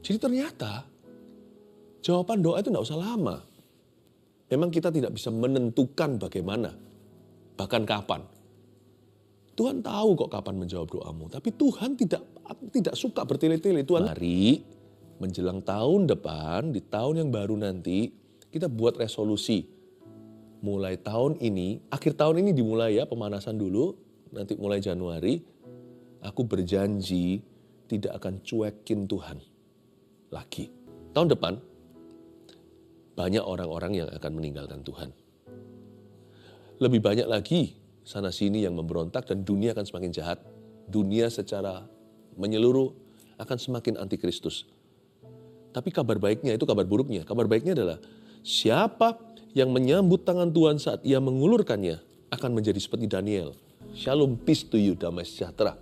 Jadi ternyata jawaban doa itu tidak usah lama. Memang kita tidak bisa menentukan bagaimana, bahkan kapan. Tuhan tahu kok kapan menjawab doamu, tapi Tuhan tidak suka bertele-tele. Tuhan, mari menjelang tahun depan, di tahun yang baru nanti, kita buat resolusi. Mulai tahun ini, akhir tahun ini dimulai ya, pemanasan dulu, nanti mulai Januari, aku berjanji tidak akan cuekin Tuhan lagi. Tahun depan, banyak orang-orang yang akan meninggalkan Tuhan. Lebih banyak lagi sana-sini yang memberontak dan dunia akan semakin jahat. Dunia secara menyeluruh akan semakin antikristus. Tapi kabar baiknya, itu kabar buruknya. Kabar baiknya adalah siapa yang menyambut tangan Tuhan saat ia mengulurkannya akan menjadi seperti Daniel. Shalom, peace to you, damai sejahtera.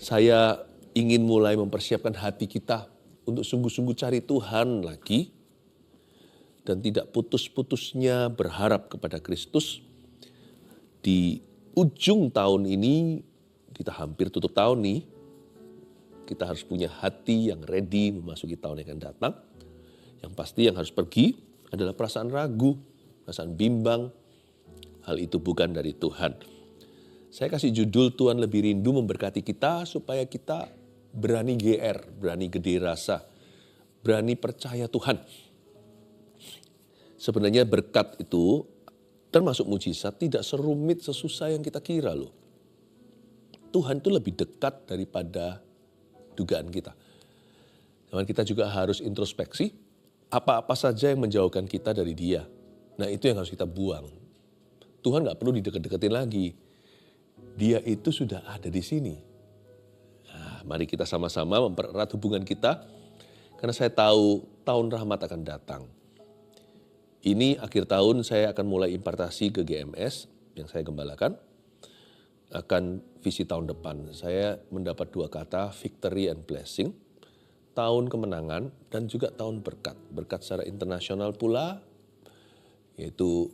Saya ingin mulai mempersiapkan hati kita untuk sungguh-sungguh cari Tuhan lagi. Dan tidak putus-putusnya berharap kepada Kristus. Di ujung tahun ini, kita hampir tutup tahun nih, kita harus punya hati yang ready memasuki tahun yang akan datang. Yang pasti yang harus pergi adalah perasaan ragu, perasaan bimbang. Hal itu bukan dari Tuhan. Saya kasih judul Tuhan lebih rindu memberkati kita supaya kita berani GR, berani gede rasa, berani percaya Tuhan. Sebenarnya berkat itu termasuk mujizat tidak serumit sesusah yang kita kira loh. Tuhan itu lebih dekat daripada dugaan kita. Namun kita juga harus introspeksi apa-apa saja yang menjauhkan kita dari Dia. Nah itu yang harus kita buang. Tuhan gak perlu didekat-deketin lagi. Dia itu sudah ada di sini. Nah, mari kita sama-sama mempererat hubungan kita. Karena saya tahu tahun rahmat akan datang. Ini akhir tahun saya akan mulai impartasi ke GMS yang saya gembalakan. Akan visi tahun depan. Saya mendapat 2 kata, victory and blessing. Tahun kemenangan dan juga tahun berkat. Berkat secara internasional pula, yaitu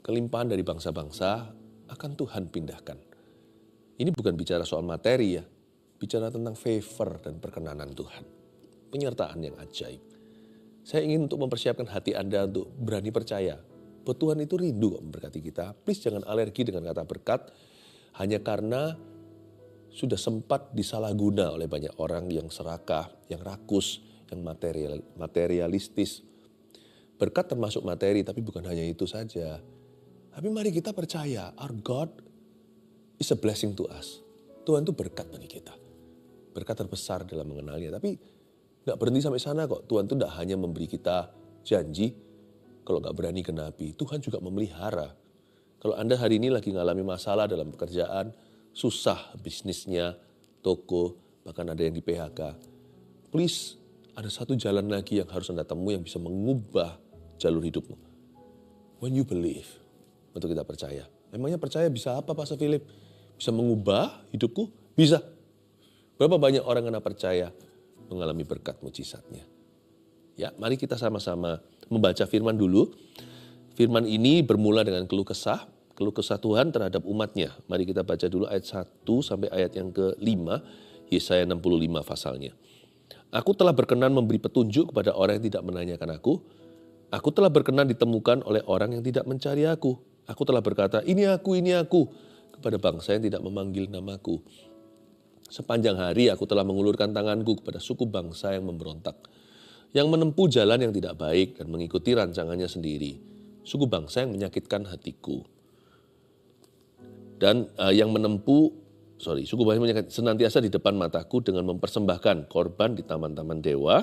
kelimpahan dari bangsa-bangsa akan Tuhan pindahkan. Ini bukan bicara soal materi ya. Bicara tentang favor dan perkenanan Tuhan. Penyertaan yang ajaib. Saya ingin untuk mempersiapkan hati Anda untuk berani percaya bahwa Tuhan itu rindu memberkati kita. Please jangan alergi dengan kata berkat hanya karena sudah sempat disalahguna oleh banyak orang yang serakah, yang rakus, yang materialistis. Berkat termasuk materi tapi bukan hanya itu saja. Tapi mari kita percaya our God is a blessing to us. Tuhan itu berkat bagi kita. Berkat terbesar dalam mengenalnya. Tapi gak berhenti sampai sana kok. Tuhan itu tidak hanya memberi kita janji. Kalau gak berani genapi, Tuhan juga memelihara. Kalau Anda hari ini lagi ngalami masalah dalam pekerjaan, susah bisnisnya, toko, bahkan ada yang di PHK. Please, ada satu jalan lagi yang harus Anda temui yang bisa mengubah jalur hidupmu. When you believe, untuk kita percaya. Emangnya percaya bisa apa Pastor Philip? Bisa mengubah hidupku? Bisa. Berapa banyak orang yang percaya mengalami berkat mujizatnya. Ya, mari kita sama-sama membaca firman dulu. Firman ini bermula dengan keluh kesah Tuhan terhadap umatnya. Mari kita baca dulu ayat 1 sampai ayat yang ke-5, Yesaya 65 pasalnya. Aku telah berkenan memberi petunjuk kepada orang yang tidak menanyakan aku. Aku telah berkenan ditemukan oleh orang yang tidak mencari aku. Aku telah berkata, ini aku, kepada bangsa yang tidak memanggil namaku. Sepanjang hari aku telah mengulurkan tanganku kepada suku bangsa yang memberontak, yang menempuh jalan yang tidak baik dan mengikuti rancangannya sendiri. Suku bangsa yang menyakitkan hatiku. Dan suku bangsa yang menyakitkan senantiasa di depan mataku dengan mempersembahkan korban di taman-taman dewa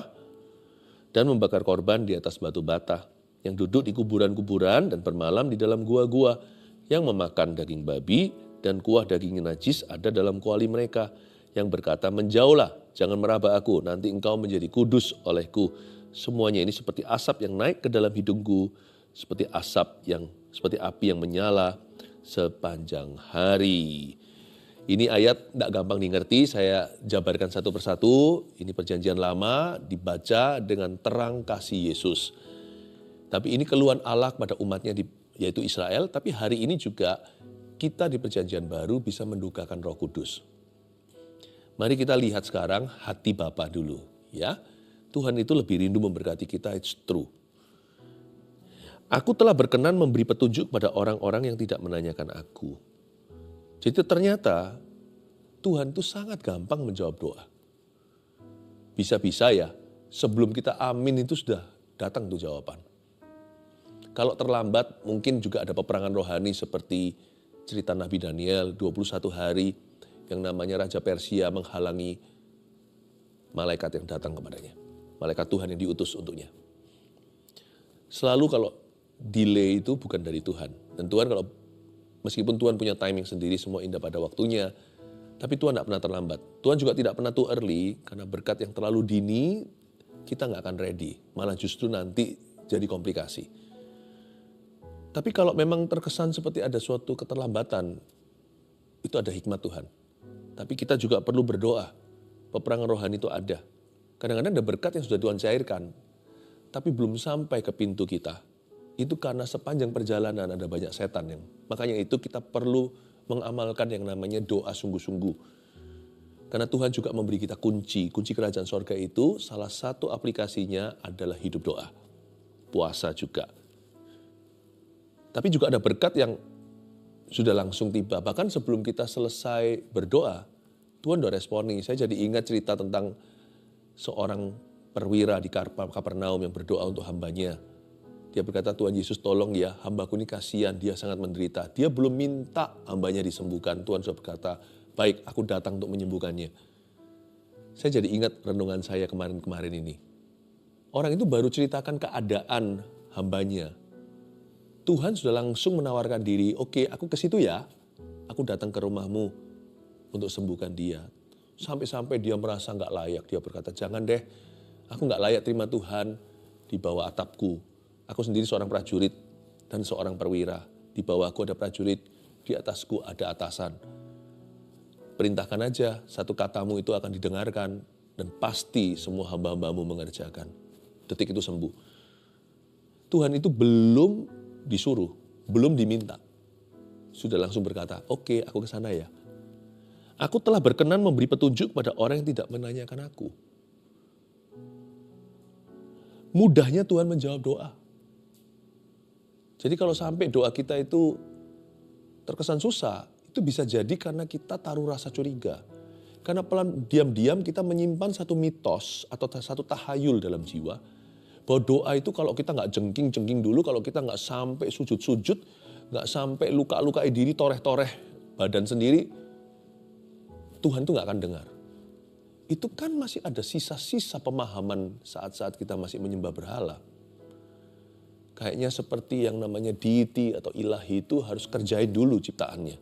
dan membakar korban di atas batu bata, yang duduk di kuburan-kuburan dan bermalam di dalam gua-gua, yang memakan daging babi dan kuah daging najis ada dalam kuali mereka, yang berkata, menjauhlah, jangan meraba aku, nanti engkau menjadi kudus olehku. Semuanya ini seperti asap yang naik ke dalam hidungku, seperti api yang menyala sepanjang hari. Ini ayat tidak gampang dimengerti, saya jabarkan satu persatu. Ini perjanjian lama dibaca dengan terang kasih Yesus. Tapi ini keluhan Allah kepada umatnya yaitu Israel, tapi hari ini juga kita di perjanjian baru bisa mendukakan Roh Kudus. Mari kita lihat sekarang hati Bapa dulu. Ya, Tuhan itu lebih rindu memberkati kita, it's true. Aku telah berkenan memberi petunjuk pada orang-orang yang tidak menanyakan aku. Jadi ternyata Tuhan itu sangat gampang menjawab doa. Bisa-bisa ya, sebelum kita amin itu sudah datang tuh jawaban. Kalau terlambat mungkin juga ada peperangan rohani seperti cerita Nabi Daniel 21 hari yang namanya Raja Persia menghalangi malaikat yang datang kepadanya. Malaikat Tuhan yang diutus untuknya. Selalu kalau delay itu bukan dari Tuhan. Dan Tuhan kalau meskipun Tuhan punya timing sendiri semua indah pada waktunya, tapi Tuhan tidak pernah terlambat. Tuhan juga tidak pernah too early karena berkat yang terlalu dini kita nggak akan ready. Malah justru nanti jadi komplikasi. Tapi kalau memang terkesan seperti ada suatu keterlambatan, itu ada hikmat Tuhan. Tapi kita juga perlu berdoa. Peperangan rohani itu ada. Kadang-kadang ada berkat yang sudah Tuhan cairkan, tapi belum sampai ke pintu kita. Itu karena sepanjang perjalanan ada banyak setan yang. Makanya itu kita perlu mengamalkan yang namanya doa sungguh-sungguh. Karena Tuhan juga memberi kita kunci kerajaan sorga itu salah satu aplikasinya adalah hidup doa. Puasa juga. Tapi juga ada berkat yang sudah langsung tiba. Bahkan sebelum kita selesai berdoa, Tuhan udah responi. Saya jadi ingat cerita tentang seorang perwira di Kapernaum yang berdoa untuk hambanya. Dia berkata, Tuhan Yesus tolong ya, hambaku ini kasihan, dia sangat menderita. Dia belum minta hambanya disembuhkan. Tuhan sudah berkata, baik aku datang untuk menyembuhkannya. Saya jadi ingat renungan saya kemarin-kemarin ini. Orang itu baru ceritakan keadaan hambanya. Tuhan sudah langsung menawarkan diri, oke aku ke situ ya. Aku datang ke rumahmu untuk sembuhkan dia. Sampai-sampai dia merasa gak layak. Dia berkata, jangan deh, aku gak layak terima Tuhan di bawah atapku. Aku sendiri seorang prajurit dan seorang perwira. Di bawahku ada prajurit, di atasku ada atasan. Perintahkan aja, satu katamu itu akan didengarkan dan pasti semua hamba-hambamu mengerjakan. Detik itu sembuh. Tuhan itu belum disuruh, belum diminta. Sudah langsung berkata, oke, aku ke sana ya. Aku telah berkenan memberi petunjuk pada orang yang tidak menanyakan aku. Mudahnya Tuhan menjawab doa. Jadi kalau sampai doa kita itu terkesan susah, itu bisa jadi karena kita taruh rasa curiga. Karena diam-diam kita menyimpan satu mitos atau satu tahayul dalam jiwa. Bahwa doa itu kalau kita nggak jengking-jengking dulu, kalau kita nggak sampai sujud-sujud, nggak sampai luka-lukai diri, toreh-toreh badan sendiri, Tuhan tuh nggak akan dengar. Itu kan masih ada sisa-sisa pemahaman saat-saat kita masih menyembah berhala. Kayaknya seperti yang namanya deity atau ilahi itu harus kerjain dulu ciptaannya.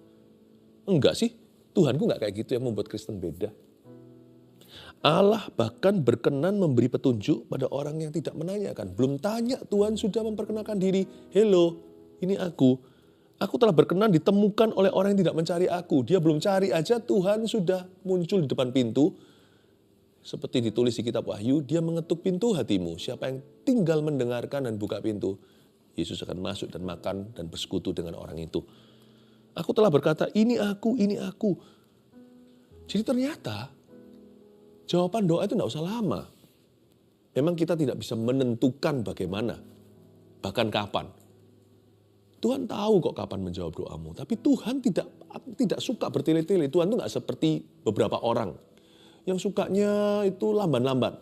Enggak sih, Tuhanku nggak kayak gitu yang membuat Kristen beda. Allah bahkan berkenan memberi petunjuk pada orang yang tidak menanyakan. Belum tanya, Tuhan sudah memperkenalkan diri. Hello, ini aku. Aku telah berkenan ditemukan oleh orang yang tidak mencari aku. Dia belum cari aja, Tuhan sudah muncul di depan pintu. Seperti ditulis di kitab Wahyu, dia mengetuk pintu hatimu. Siapa yang tinggal mendengarkan dan buka pintu, Yesus akan masuk dan makan dan bersekutu dengan orang itu. Aku telah berkata, ini aku, ini aku. Jadi ternyata jawaban doa itu tidak usah lama. Memang kita tidak bisa menentukan bagaimana, bahkan kapan. Tuhan tahu kok kapan menjawab doamu. Tapi Tuhan tidak suka bertele-tele. Tuhan itu nggak seperti beberapa orang yang sukanya itu lamban-lamban.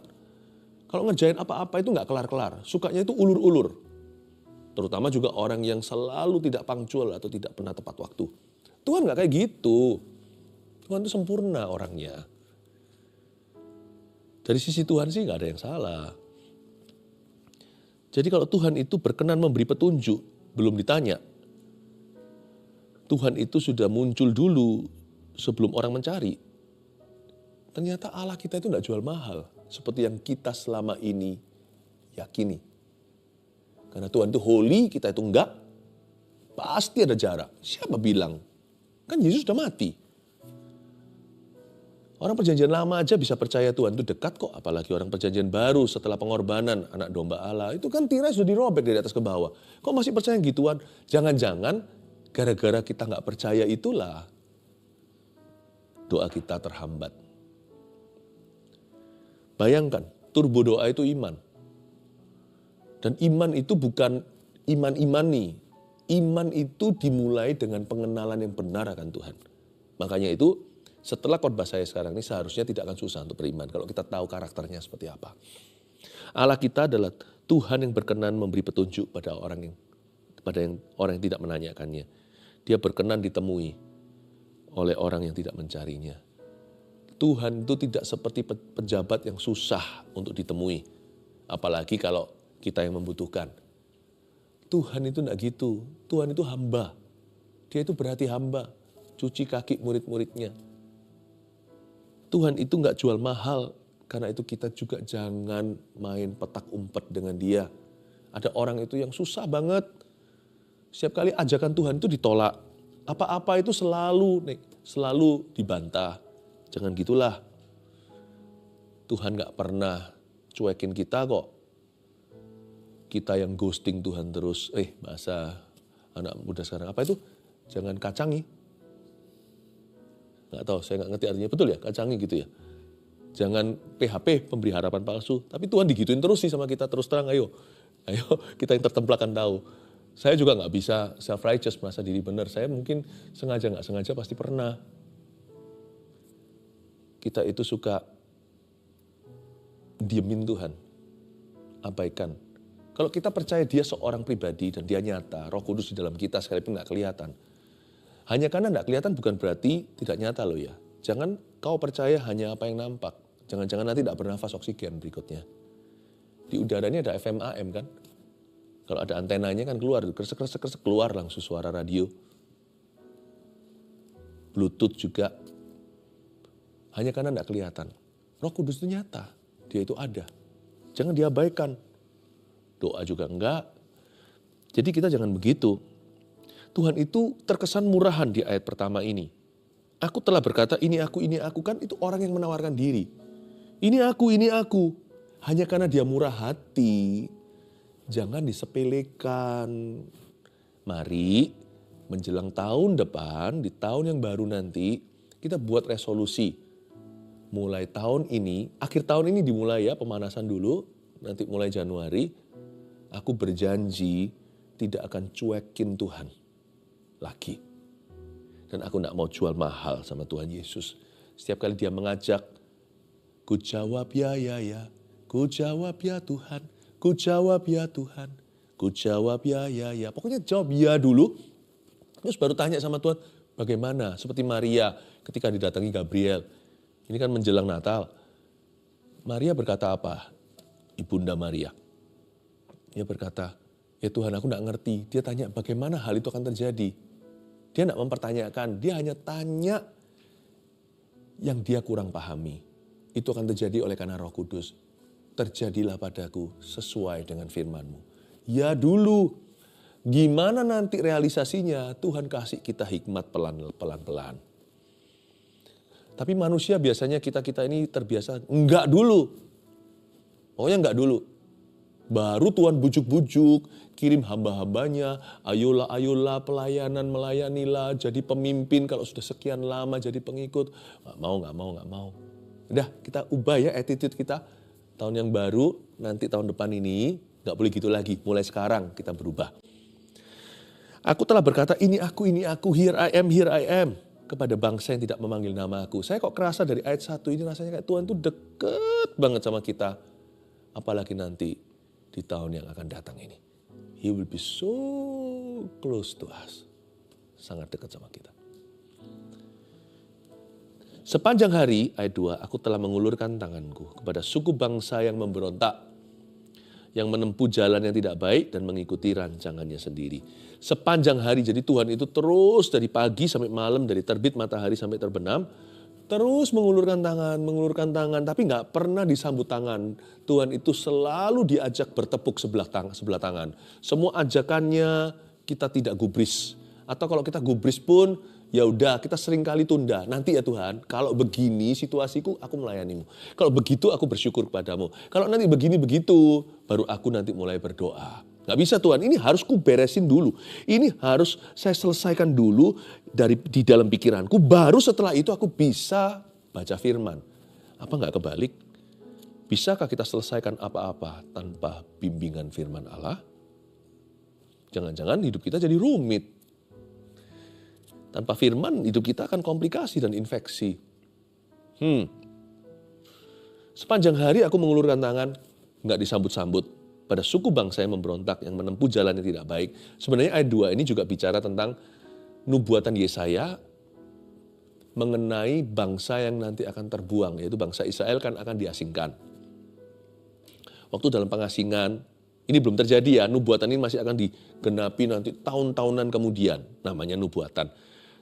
Kalau ngerjain apa-apa itu nggak kelar-kelar. Sukanya itu ulur-ulur. Terutama juga orang yang selalu tidak punctual atau tidak pernah tepat waktu. Tuhan nggak kayak gitu. Tuhan itu sempurna orangnya. Dari sisi Tuhan sih nggak ada yang salah. Jadi kalau Tuhan itu berkenan memberi petunjuk, belum ditanya. Tuhan itu sudah muncul dulu sebelum orang mencari. Ternyata Allah kita itu tidak jual mahal. Seperti yang kita selama ini yakini. Karena Tuhan itu holy, kita itu enggak. Pasti ada jarak. Siapa bilang? Kan Yesus sudah mati. Orang perjanjian lama aja bisa percaya Tuhan itu dekat kok. Apalagi orang perjanjian baru setelah pengorbanan anak domba Allah. Itu kan tirai sudah dirobek dari atas ke bawah. Kok masih percaya gituan? Jangan-jangan gara-gara kita nggak percaya itulah doa kita terhambat. Bayangkan, Turbo doa itu iman. Dan iman itu bukan iman-imani. Iman itu dimulai dengan pengenalan yang benar akan Tuhan. Makanya itu setelah khotbah saya sekarang ini seharusnya tidak akan susah untuk beriman kalau kita tahu karakternya seperti apa. Allah kita adalah Tuhan yang berkenan memberi petunjuk pada orang yang tidak menanyakannya. Dia berkenan ditemui oleh orang yang tidak mencarinya. Tuhan itu tidak seperti pejabat yang susah untuk ditemui. Apalagi kalau kita yang membutuhkan. Tuhan itu tidak gitu. Tuhan itu hamba. Dia itu berarti hamba. Cuci kaki murid-muridnya. Tuhan itu nggak jual mahal. Karena itu kita juga jangan main petak umpet dengan dia. Ada orang itu yang susah banget. Setiap kali ajakan Tuhan itu ditolak. Apa-apa itu selalu dibantah. Jangan gitulah. Tuhan gak pernah cuekin kita kok. Kita yang ghosting Tuhan terus. Bahasa anak muda sekarang apa itu? Jangan kacangi. Gak tahu, saya gak ngerti artinya. Betul ya, kacangi gitu ya. Jangan PHP, pemberi harapan palsu. Tapi Tuhan digituin terus sih sama kita. Terus terang, ayo kita yang tertemplak kan tahu. Saya juga gak bisa self-righteous, merasa diri benar. Saya mungkin sengaja gak sengaja pasti pernah. Kita itu suka diemin Tuhan, abaikan. Kalau kita percaya dia seorang pribadi dan dia nyata, Roh Kudus di dalam kita sekalipun gak kelihatan. Hanya karena gak kelihatan bukan berarti tidak nyata loh ya. Jangan kau percaya hanya apa yang nampak. Jangan-jangan nanti gak bernafas oksigen berikutnya. Di udara ini ada FM AM kan. Kalau ada antenanya kan keluar, kresek-kresek keluar langsung suara radio. Bluetooth juga. Hanya karena tidak kelihatan. Roh Kudus itu nyata. Dia itu ada. Jangan diabaikan. Doa juga enggak. Jadi kita jangan begitu. Tuhan itu terkesan murahan di ayat pertama ini. Aku telah berkata ini aku kan itu orang yang menawarkan diri. Ini aku. Hanya karena dia murah hati. Jangan disepelekan. Mari menjelang tahun depan, di tahun yang baru nanti, kita buat resolusi. Mulai tahun ini, akhir tahun ini dimulai ya pemanasan dulu, nanti mulai Januari, aku berjanji tidak akan cuekin Tuhan lagi. Dan aku tidak mau jual mahal sama Tuhan Yesus. Setiap kali dia mengajak, ku jawab ya, ku jawab ya Tuhan, ku jawab ya Tuhan, ku jawab ya. Pokoknya jawab ya dulu, terus baru tanya sama Tuhan, bagaimana? Seperti Maria ketika didatangi Gabriel. Ini kan menjelang Natal. Maria berkata apa? Ibunda Maria. Dia berkata, ya Tuhan aku tidak ngerti. Dia tanya bagaimana hal itu akan terjadi. Dia tidak mempertanyakan, dia hanya tanya yang dia kurang pahami. Itu akan terjadi oleh karena Roh Kudus. Terjadilah padaku sesuai dengan firman-Mu. Ya dulu, gimana nanti realisasinya? Tuhan kasih kita hikmat pelan-pelan. Tapi manusia biasanya kita ini terbiasa enggak dulu. Pokoknya enggak dulu. Baru Tuhan bujuk-bujuk, kirim hamba-hambanya, ayolah pelayanan melayanilah, jadi pemimpin kalau sudah sekian lama jadi pengikut. Nggak mau. Udah kita ubah ya attitude kita. Tahun yang baru, nanti tahun depan ini nggak boleh gitu lagi. Mulai sekarang kita berubah. Aku telah berkata ini aku, here I am. Kepada bangsa yang tidak memanggil nama aku. Saya kok kerasa dari ayat 1 ini rasanya kayak Tuhan tuh deket banget sama kita. Apalagi nanti di tahun yang akan datang ini. He will be so close to us. Sangat dekat sama kita. Sepanjang hari, ayat 2, aku telah mengulurkan tanganku kepada suku bangsa yang memberontak. Yang menempuh jalan yang tidak baik dan mengikuti rancangannya sendiri. Sepanjang hari, jadi Tuhan itu terus dari pagi sampai malam, dari terbit matahari sampai terbenam, terus mengulurkan tangan, tapi nggak pernah disambut tangan. Tuhan itu selalu diajak bertepuk sebelah tangan. Semua ajakannya kita tidak gubris. Atau kalau kita gubris pun, ya udah kita sering kali tunda. Nanti ya Tuhan, kalau begini situasiku, aku melayanimu. Kalau begitu aku bersyukur kepadamu. Kalau nanti begini begitu, baru aku nanti mulai berdoa. Gak bisa Tuhan, ini harus ku beresin dulu. Ini harus saya selesaikan dulu di dalam pikiranku. Baru setelah itu aku bisa baca firman. Apa gak kebalik? Bisakah kita selesaikan apa-apa tanpa bimbingan firman Allah? Jangan-jangan hidup kita jadi rumit. Tanpa firman, hidup kita akan komplikasi dan infeksi. Sepanjang hari aku mengulurkan tangan, nggak disambut-sambut. Pada suku bangsa yang memberontak, yang menempuh jalan yang tidak baik. Sebenarnya ayat 2 ini juga bicara tentang nubuatan Yesaya mengenai bangsa yang nanti akan terbuang, yaitu bangsa Israel kan akan diasingkan. Waktu dalam pengasingan, ini belum terjadi ya, nubuatan ini masih akan digenapi nanti tahun-tahunan kemudian, namanya nubuatan.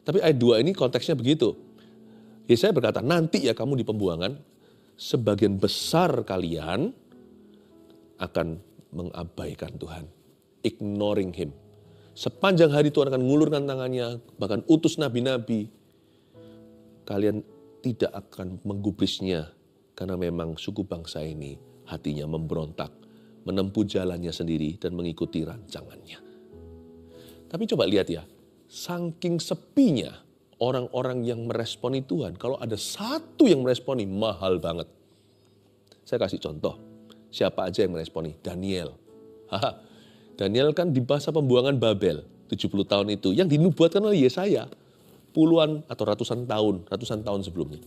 Tapi ayat 2 ini konteksnya begitu. Yesaya berkata, nanti ya kamu di pembuangan, sebagian besar kalian akan mengabaikan Tuhan. Ignoring Him. Sepanjang hari Tuhan akan mengulurkan tangannya, bahkan utus nabi-nabi. Kalian tidak akan menggubrisnya, karena memang suku bangsa ini hatinya memberontak, menempuh jalannya sendiri dan mengikuti rancangannya. Tapi coba lihat ya, saking sepinya orang-orang yang meresponi Tuhan. Kalau ada satu yang meresponi, mahal banget. Saya kasih contoh. Siapa aja yang meresponi? Daniel. Daniel kan di masa pembuangan Babel, 70 tahun itu, yang dinubuatkan oleh Yesaya. Puluhan atau ratusan tahun sebelumnya.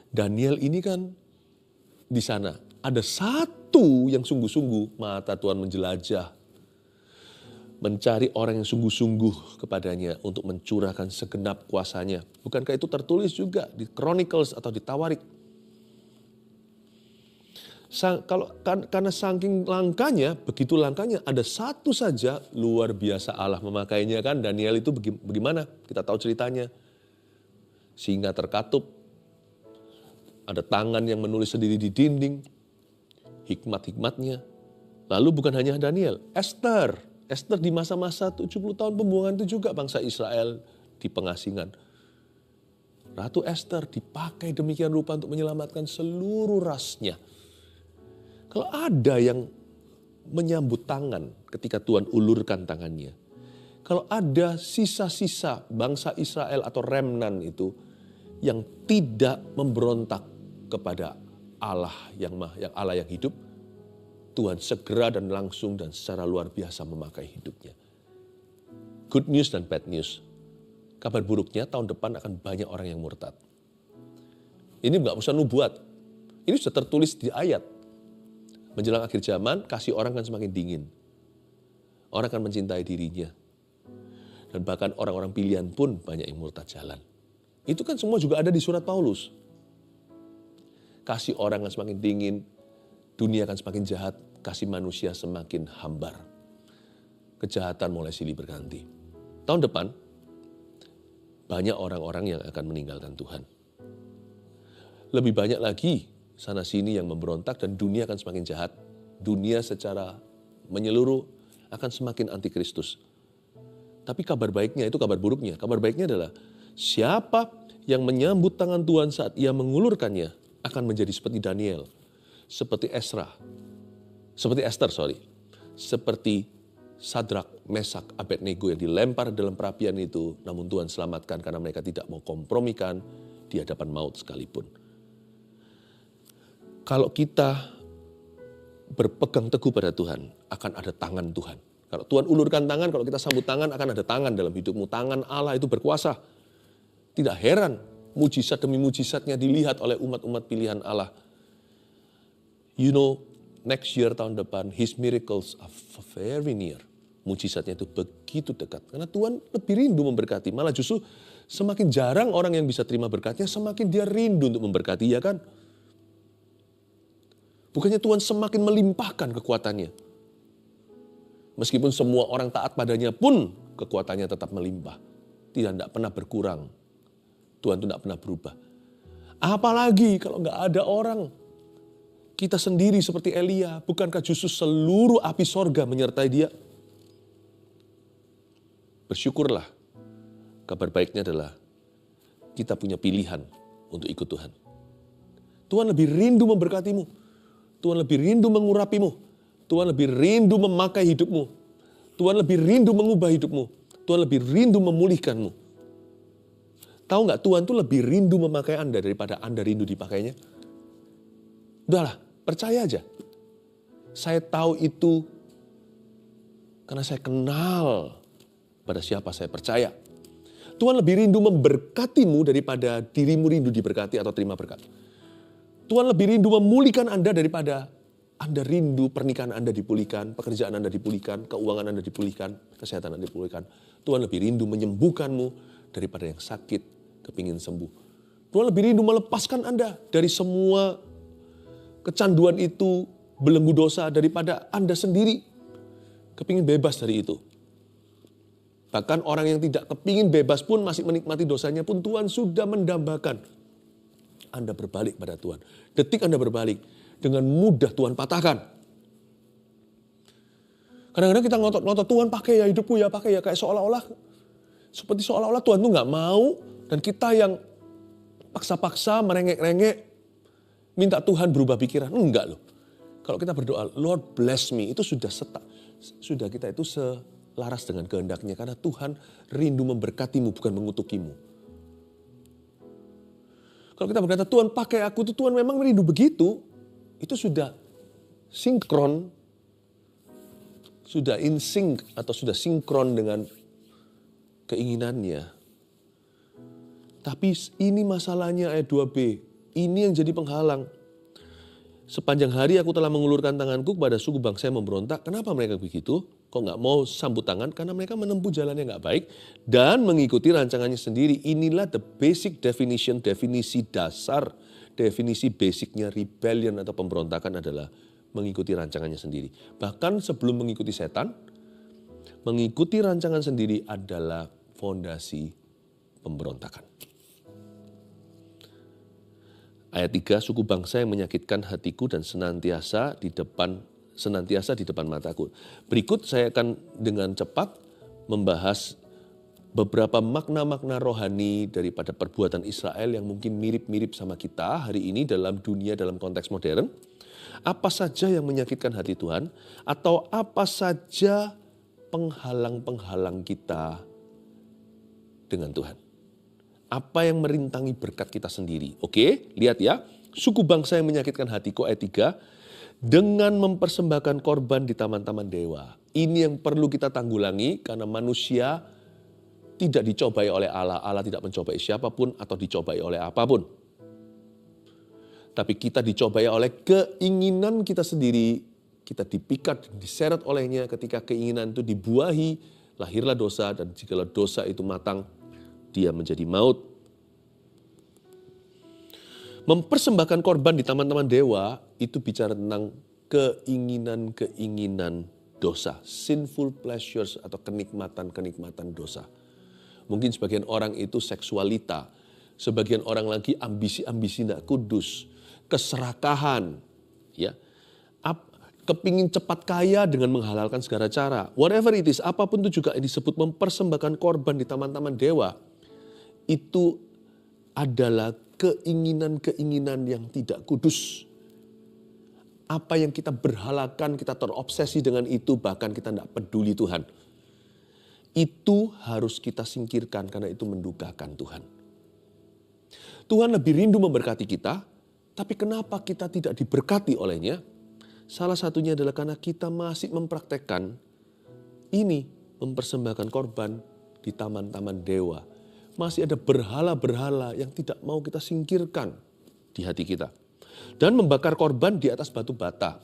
Daniel ini kan di sana. Ada satu yang sungguh-sungguh mata Tuhan menjelajah. Mencari orang yang sungguh-sungguh kepadanya untuk mencurahkan segenap kuasanya. Bukankah itu tertulis juga di Chronicles atau di Tawarik? Karena saking langkanya, begitu langkanya, ada satu saja luar biasa Allah memakainya kan. Daniel itu bagaimana? Kita tahu ceritanya. Singa terkatup, ada tangan yang menulis sendiri di dinding, hikmat-hikmatnya. Lalu bukan hanya Daniel, Esther di masa-masa 70 tahun pembuangan itu juga bangsa Israel di pengasingan. Ratu Esther dipakai demikian rupa untuk menyelamatkan seluruh rasnya. Kalau ada yang menyambut tangan ketika Tuhan ulurkan tangannya. Kalau ada sisa-sisa bangsa Israel atau remnan itu yang tidak memberontak kepada Allah yang hidup, Tuhan segera dan langsung dan secara luar biasa memakai hidupnya. Good news dan bad news. Kabar buruknya tahun depan akan banyak orang yang murtad. Ini nggak usah nubuat. Ini sudah tertulis di ayat. Menjelang akhir zaman, kasih orang kan semakin dingin. Orang akan mencintai dirinya. Dan bahkan orang-orang pilihan pun banyak yang murtad jalan. Itu kan semua juga ada di surat Paulus. Kasih orang akan semakin dingin, dunia akan semakin jahat, kasih manusia semakin hambar. Kejahatan mulai silih berganti. Tahun depan, banyak orang-orang yang akan meninggalkan Tuhan. Lebih banyak lagi sana-sini yang memberontak dan dunia akan semakin jahat. Dunia secara menyeluruh akan semakin antikristus. Tapi kabar baiknya itu kabar buruknya. Kabar baiknya adalah siapa yang menyambut tangan Tuhan saat ia mengulurkannya akan menjadi seperti Daniel, seperti Esther, seperti Sadrak, Mesak, Abednego yang dilempar dalam perapian itu, namun Tuhan selamatkan karena mereka tidak mau kompromikan di hadapan maut sekalipun. Kalau kita berpegang teguh pada Tuhan, akan ada tangan Tuhan. Kalau Tuhan ulurkan tangan, kalau kita sambut tangan, akan ada tangan dalam hidupmu. Tangan Allah itu berkuasa. Tidak heran, mujizat demi mujizatnya dilihat oleh umat-umat pilihan Allah. You know, next year, tahun depan, His miracles are very near. Mujizatnya itu begitu dekat. Karena Tuhan lebih rindu memberkati. Malah justru semakin jarang orang yang bisa terima berkatnya, semakin dia rindu untuk memberkati, ya kan? Bukannya Tuhan semakin melimpahkan kekuatannya. Meskipun semua orang taat padanya pun kekuatannya tetap melimpah. Tidak pernah berkurang. Tuhan itu tidak pernah berubah. Apalagi kalau nggak ada orang. Kita sendiri seperti Elia. Bukankah justru seluruh api sorga menyertai dia? Bersyukurlah. Kabar baiknya adalah kita punya pilihan untuk ikut Tuhan. Tuhan lebih rindu memberkatimu. Tuhan lebih rindu mengurapimu. Tuhan lebih rindu memakai hidupmu. Tuhan lebih rindu mengubah hidupmu. Tuhan lebih rindu memulihkanmu. Tahu nggak, Tuhan tuh lebih rindu memakai Anda daripada Anda rindu dipakainya. Udahlah, percaya aja. Saya tahu itu karena saya kenal pada siapa saya percaya. Tuhan lebih rindu memberkatimu daripada dirimu rindu diberkati atau terima berkat. Tuhan lebih rindu memulihkan Anda daripada Anda rindu pernikahan Anda dipulihkan, pekerjaan Anda dipulihkan, keuangan Anda dipulihkan, kesehatan Anda dipulihkan. Tuhan lebih rindu menyembuhkanmu daripada yang sakit, kepingin sembuh. Tuhan lebih rindu melepaskan Anda dari semua kecanduan itu, belenggu dosa daripada Anda sendiri kepingin bebas dari itu. Bahkan orang yang tidak kepingin bebas pun masih menikmati dosanya pun Tuhan sudah mendambakan. Anda berbalik pada Tuhan. Detik Anda berbalik, dengan mudah Tuhan patahkan. Kadang-kadang kita ngotot-ngotot, Tuhan pakai ya hidupku ya, pakai ya. Kayak seperti seolah-olah Tuhan tuh gak mau. Dan kita yang paksa-paksa, merengek-rengek, minta Tuhan berubah pikiran. Enggak loh. Kalau kita berdoa, Lord bless me, itu sudah kita itu selaras dengan kehendaknya. Karena Tuhan rindu memberkatimu, bukan mengutukimu. Kalau kita berkata, Tuhan pakai aku, itu Tuhan memang rindu begitu. Itu sudah sinkron, sudah in sync atau sudah sinkron dengan keinginannya. Tapi ini masalahnya ayat 2b, ini yang jadi penghalang. Sepanjang hari aku telah mengulurkan tanganku kepada suku bangsa yang memberontak. Kenapa mereka begitu? Kok gak mau sambut tangan? Karena mereka menempuh jalan yang gak baik dan mengikuti rancangannya sendiri. Inilah the basic definition, definisi dasar, definisi basicnya rebellion atau pemberontakan adalah mengikuti rancangannya sendiri. Bahkan sebelum mengikuti setan, mengikuti rancangan sendiri adalah fondasi pemberontakan. Ayat 3, suku bangsa yang menyakitkan hatiku dan senantiasa di depan mataku. Berikut saya akan dengan cepat membahas beberapa makna-makna rohani daripada perbuatan Israel yang mungkin mirip-mirip sama kita hari ini dalam dunia dalam konteks modern. Apa saja yang menyakitkan hati Tuhan atau apa saja penghalang-penghalang kita dengan Tuhan. Apa yang merintangi berkat kita sendiri. Oke, lihat ya. Suku bangsa yang menyakitkan hatiku ayat 3. Dengan mempersembahkan korban di taman-taman dewa. Ini yang perlu kita tanggulangi karena manusia tidak dicobai oleh Allah. Allah tidak mencobai siapapun atau dicobai oleh apapun. Tapi kita dicobai oleh keinginan kita sendiri. Kita dipikat, diseret olehnya ketika keinginan itu dibuahi. Lahirlah dosa dan jikalau dosa itu matang, dia menjadi maut. Mempersembahkan korban di taman-taman dewa itu bicara tentang keinginan-keinginan dosa. Sinful pleasures atau kenikmatan-kenikmatan dosa. Mungkin sebagian orang itu seksualita. Sebagian orang lagi ambisi-ambisi tidak kudus. Keserakahan. Ya. Kepingin cepat kaya dengan menghalalkan segala cara. Whatever it is, apapun itu juga disebut mempersembahkan korban di taman-taman dewa. Itu adalah keinginan-keinginan yang tidak kudus. Apa yang kita berhalakan, kita terobsesi dengan itu, bahkan kita tidak peduli Tuhan. Itu harus kita singkirkan karena itu mendukakan Tuhan. Tuhan lebih rindu memberkati kita, tapi kenapa kita tidak diberkati olehnya? Salah satunya adalah karena kita masih mempraktekkan ini, mempersembahkan korban di taman-taman dewa. Masih ada berhala-berhala yang tidak mau kita singkirkan di hati kita. Dan membakar korban di atas batu bata.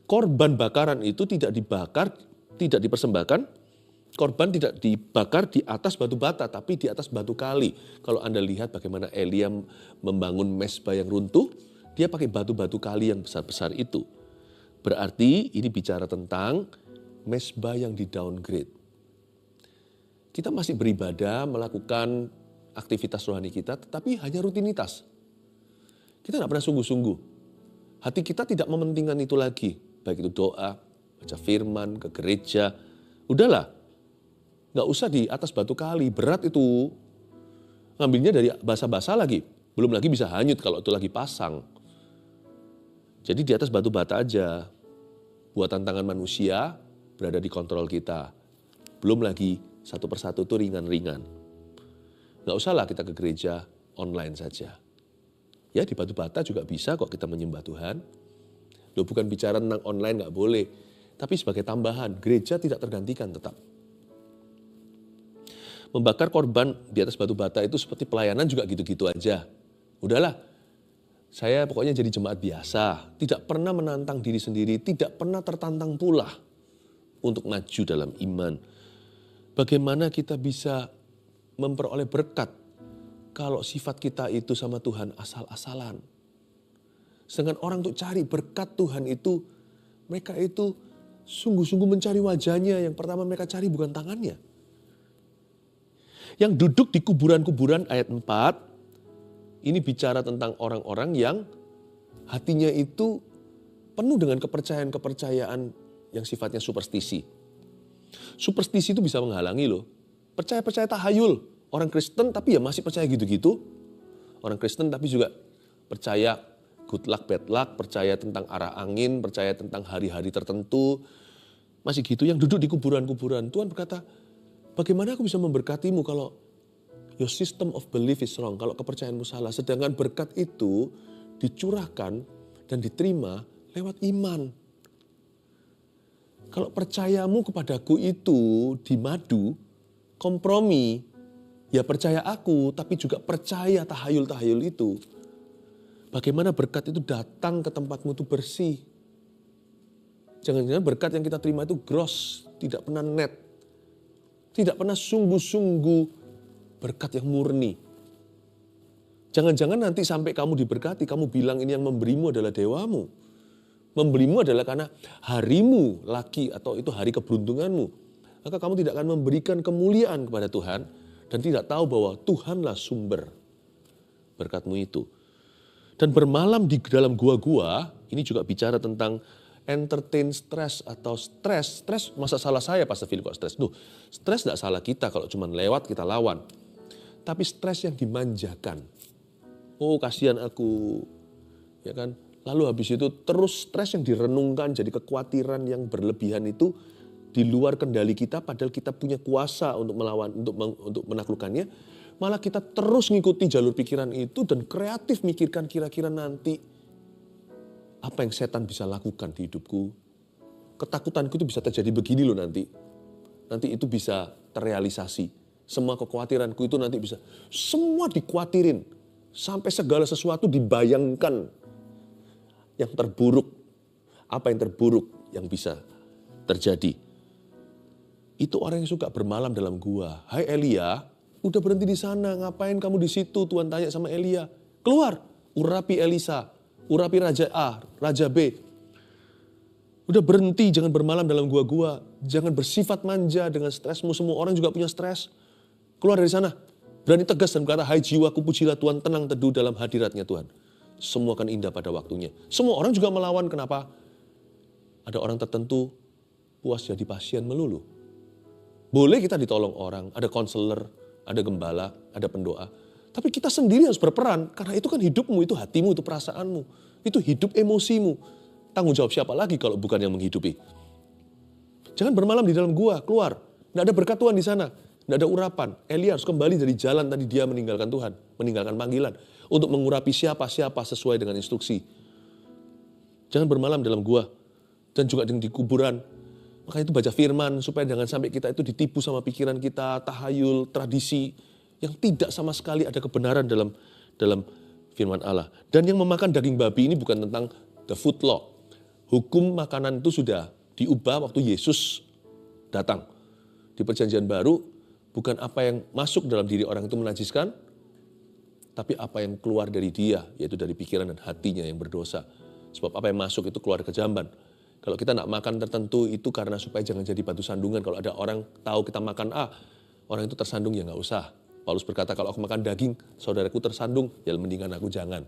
Korban bakaran itu tidak dibakar, tidak dipersembahkan. Korban tidak dibakar di atas batu bata, tapi di atas batu kali. Kalau Anda lihat bagaimana Elia membangun mezbah yang runtuh, dia pakai batu-batu kali yang besar-besar itu. Berarti ini bicara tentang mezbah yang di downgrade. Kita masih beribadah, melakukan aktivitas rohani kita, tetapi hanya rutinitas. Kita tidak pernah sungguh-sungguh. Hati kita tidak mementingkan itu lagi. Baik itu doa, baca firman, ke gereja. Udahlah, nggak usah di atas batu kali, berat itu. Ngambilnya dari basa-basa lagi. Belum lagi bisa hanyut kalau itu lagi pasang. Jadi di atas batu bata aja. Buatan tangan manusia berada di kontrol kita. Belum lagi satu persatu itu ringan-ringan. Nggak usahlah kita ke gereja online saja. Ya di batu bata juga bisa kok kita menyembah Tuhan. Loh, bukan bicara tentang online nggak boleh. Tapi sebagai tambahan, gereja tidak tergantikan tetap. Membakar korban di atas batu bata itu seperti pelayanan juga gitu-gitu aja. Udahlah, saya pokoknya jadi jemaat biasa. Tidak pernah menantang diri sendiri, tidak pernah tertantang pula untuk maju dalam iman. Bagaimana kita bisa memperoleh berkat kalau sifat kita itu sama Tuhan asal-asalan. Sedangkan orang untuk cari berkat Tuhan itu, mereka itu sungguh-sungguh mencari wajahnya. Yang pertama mereka cari bukan tangannya. Yang duduk di kuburan-kuburan ayat 4, ini bicara tentang orang-orang yang hatinya itu penuh dengan kepercayaan-kepercayaan yang sifatnya superstisi. Superstisi itu bisa menghalangi loh. Percaya-percaya tahayul. Orang Kristen tapi ya masih percaya gitu-gitu. Orang Kristen tapi juga percaya good luck, bad luck, percaya tentang arah angin, percaya tentang hari-hari tertentu. Masih gitu yang duduk di kuburan-kuburan. Tuhan berkata, bagaimana aku bisa memberkatimu kalau your system of belief is wrong, kalau kepercayaanmu salah. Sedangkan berkat itu dicurahkan dan diterima lewat iman. Kalau percayamu kepadaku itu dimadu, kompromi, ya percaya aku, tapi juga percaya tahayul-tahayul itu. Bagaimana berkat itu datang ke tempatmu itu bersih. Jangan-jangan berkat yang kita terima itu gross, tidak pernah net. Tidak pernah sungguh-sungguh berkat yang murni. Jangan-jangan nanti sampai kamu diberkati, kamu bilang ini yang memberimu adalah dewamu. Memberimu adalah karena harimu lagi atau itu hari keberuntunganmu. Maka kamu tidak akan memberikan kemuliaan kepada Tuhan dan tidak tahu bahwa Tuhanlah sumber berkatmu itu. Dan bermalam di dalam gua-gua, ini juga bicara tentang entertain stress atau stres. Stres masa salah saya Pastor Philip kok stres? Duh, stres tidak salah kita kalau cuma lewat kita lawan. Tapi stres yang dimanjakan. Oh kasihan aku, ya kan? Lalu habis itu terus stres yang direnungkan jadi kekhawatiran yang berlebihan itu di luar kendali kita padahal kita punya kuasa untuk melawan, untuk menaklukkannya. Malah kita terus ngikuti jalur pikiran itu dan kreatif mikirkan kira-kira nanti apa yang setan bisa lakukan di hidupku. Ketakutanku itu bisa terjadi begini loh nanti. Nanti itu bisa terrealisasi. Semua kekhawatiranku itu nanti bisa. Semua dikhawatirin. Sampai segala sesuatu dibayangkan. Yang terburuk. Apa yang terburuk yang bisa terjadi. Itu orang yang suka bermalam dalam gua. Hai Elia, udah berhenti di sana. Ngapain kamu di situ? Tuhan tanya sama Elia. Keluar, urapi Elisa. Urapi Raja A, Raja B. Udah berhenti, jangan bermalam dalam gua-gua. Jangan bersifat manja dengan stresmu. Semua orang juga punya stres. Keluar dari sana. Berani tegas dan berkata, hai jiwaku pujilah Tuhan, tenang teduh dalam hadiratnya Tuhan. Semua akan indah pada waktunya. Semua orang juga melawan, kenapa? Ada orang tertentu puas jadi pasien melulu. Boleh kita ditolong orang, ada konselor, ada gembala, ada pendoa. Tapi kita sendiri harus berperan, karena itu kan hidupmu, itu hatimu, itu perasaanmu. Itu hidup emosimu. Tanggung jawab siapa lagi kalau bukan yang menghidupi? Jangan bermalam di dalam gua, keluar. Nggak ada berkat Tuhan di sana, nggak ada urapan. Elia harus kembali dari jalan tadi dia meninggalkan Tuhan, meninggalkan panggilan. Untuk mengurapi siapa-siapa sesuai dengan instruksi. Jangan bermalam dalam gua. Dan juga di kuburan. Makanya itu baca firman, supaya jangan sampai kita itu ditipu sama pikiran kita, tahayul, tradisi. Yang tidak sama sekali ada kebenaran dalam firman Allah. Dan yang memakan daging babi ini bukan tentang the food law. Hukum makanan itu sudah diubah waktu Yesus datang. Di perjanjian baru, bukan apa yang masuk dalam diri orang itu menajiskan, tapi apa yang keluar dari dia, yaitu dari pikiran dan hatinya yang berdosa. Sebab apa yang masuk itu keluar kejamban. Kalau kita nak makan tertentu itu karena supaya jangan jadi batu sandungan. Kalau ada orang tahu kita makan A, orang itu tersandung ya nggak usah. Paulus berkata kalau aku makan daging, saudaraku tersandung, ya mendingan aku jangan.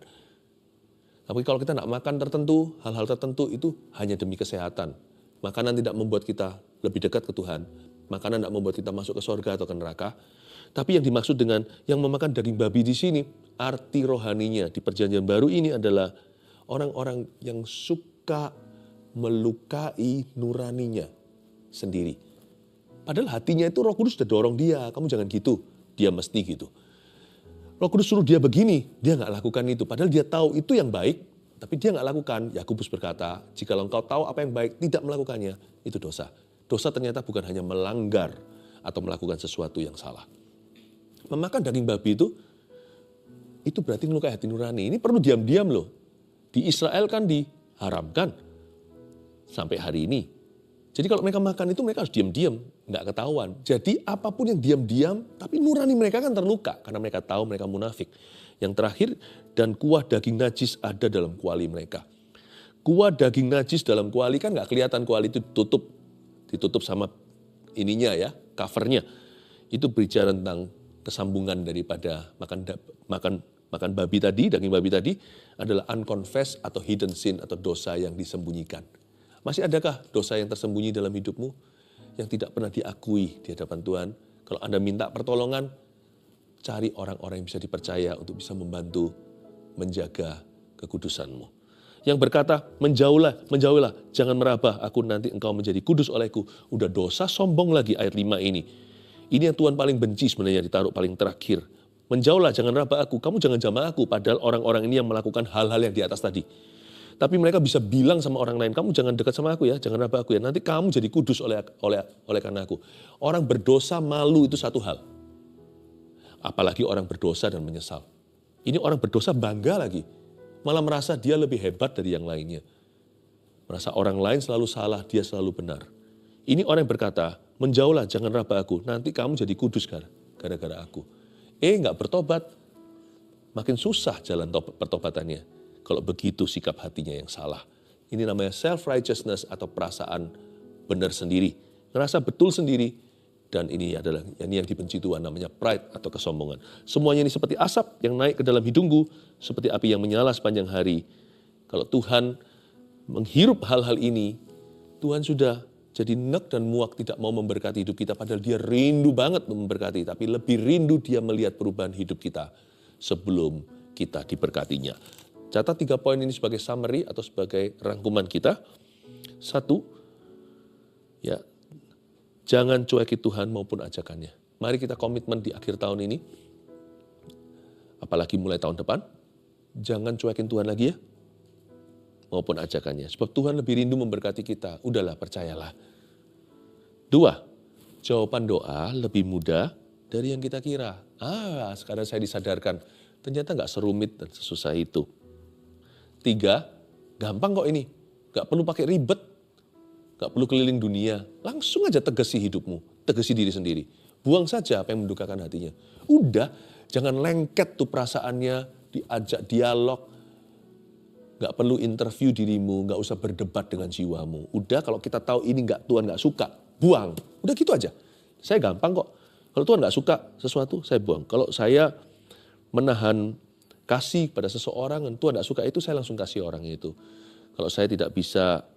Tapi kalau kita nak makan tertentu, hal-hal tertentu itu hanya demi kesehatan. Makanan tidak membuat kita lebih dekat ke Tuhan. Makanan tidak membuat kita masuk ke surga atau ke neraka. Tapi yang dimaksud dengan yang memakan daging babi di sini, arti rohaninya di perjanjian baru ini adalah orang-orang yang suka melukai nuraninya sendiri. Padahal hatinya itu Roh Kudus sudah dorong dia, kamu jangan gitu. Dia mesti gitu. Roh Kudus suruh dia begini, dia nggak lakukan itu. Padahal dia tahu itu yang baik, tapi dia nggak lakukan. Yakobus berkata, jika engkau tahu apa yang baik, tidak melakukannya, itu dosa. Dosa ternyata bukan hanya melanggar atau melakukan sesuatu yang salah. Memakan daging babi itu berarti melukai hati nurani. Ini perlu diam-diam loh. Di Israel kan diharamkan sampai hari ini. Jadi kalau mereka makan itu mereka harus diam-diam, nggak ketahuan. Jadi apapun yang diam-diam, tapi nurani mereka kan terluka karena mereka tahu mereka munafik. Yang terakhir, dan kuah daging najis ada dalam kuali mereka. Kuah daging najis dalam kuali kan nggak kelihatan, kuali itu ditutup sama ininya ya, covernya. Itu berbicara tentang kesambungan daripada makan babi tadi, daging babi tadi adalah unconfessed atau hidden sin atau dosa yang disembunyikan. Masih adakah dosa yang tersembunyi dalam hidupmu yang tidak pernah diakui di hadapan Tuhan? Kalau Anda minta pertolongan, cari orang-orang yang bisa dipercaya untuk bisa membantu menjaga kekudusanmu. Yang berkata, menjauhlah, jangan merabah, aku nanti engkau menjadi kudus olehku. Udah dosa sombong lagi ayat 5 ini. Ini yang Tuhan paling benci sebenarnya, ditaruh paling terakhir. Menjauhlah, jangan rabah aku, kamu jangan jamah aku. Padahal orang-orang ini yang melakukan hal-hal yang di atas tadi. Tapi mereka bisa bilang sama orang lain, kamu jangan dekat sama aku ya, jangan rabah aku ya. Nanti kamu jadi kudus oleh karena aku. Orang berdosa malu itu satu hal. Apalagi orang berdosa dan menyesal. Ini orang berdosa bangga lagi. Malah merasa dia lebih hebat dari yang lainnya. Merasa orang lain selalu salah, dia selalu benar. Ini orang yang berkata, menjauhlah, jangan rabah aku. Nanti kamu jadi kudus gara-gara aku. Nggak bertobat. Makin susah jalan pertobatannya. Kalau begitu sikap hatinya yang salah. Ini namanya self-righteousness atau perasaan benar sendiri. Ngerasa betul sendiri. Dan ini adalah yang dibenci Tuhan, namanya pride atau kesombongan. Semuanya ini seperti asap yang naik ke dalam hidungku. Seperti api yang menyala sepanjang hari. Kalau Tuhan menghirup hal-hal ini, Tuhan sudah jadi nek dan muak tidak mau memberkati hidup kita. Padahal dia rindu banget memberkati. Tapi lebih rindu dia melihat perubahan hidup kita sebelum kita diberkatinya. Catat 3 poin ini sebagai summary atau sebagai rangkuman kita. 1, ya, jangan cueki Tuhan maupun ajakannya. Mari kita komitmen di akhir tahun ini, apalagi mulai tahun depan, jangan cuekin Tuhan lagi ya, maupun ajakannya. Sebab Tuhan lebih rindu memberkati kita. Udahlah, percayalah. 2, jawaban doa lebih mudah dari yang kita kira. Sekarang saya disadarkan, ternyata gak serumit dan sesusah itu. 3, gampang kok ini. Gak perlu pakai ribet. Gak perlu keliling dunia. Langsung aja tegesi hidupmu. Tegesi diri sendiri. Buang saja apa yang mendukakan hatinya. Udah, jangan lengket tuh perasaannya. Diajak dialog. Gak perlu interview dirimu. Gak usah berdebat dengan jiwamu. Udah, kalau kita tahu ini Tuhan gak suka, buang. Udah gitu aja. Saya gampang kok. Kalau Tuhan gak suka sesuatu, saya buang. Kalau saya menahan kasih pada seseorang, dan Tuhan tidak suka itu, saya langsung kasih orang itu. Kalau saya tidak bisa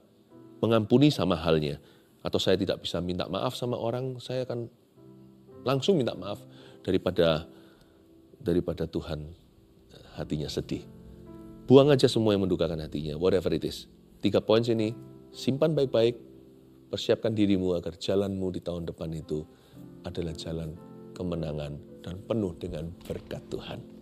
mengampuni sama halnya, atau saya tidak bisa minta maaf sama orang, saya akan langsung minta maaf daripada Tuhan hatinya sedih. Buang aja semua yang mendukakan hatinya, whatever it is. 3 poin ini, simpan baik-baik, persiapkan dirimu agar jalanmu di tahun depan itu adalah jalan kemenangan dan penuh dengan berkat Tuhan.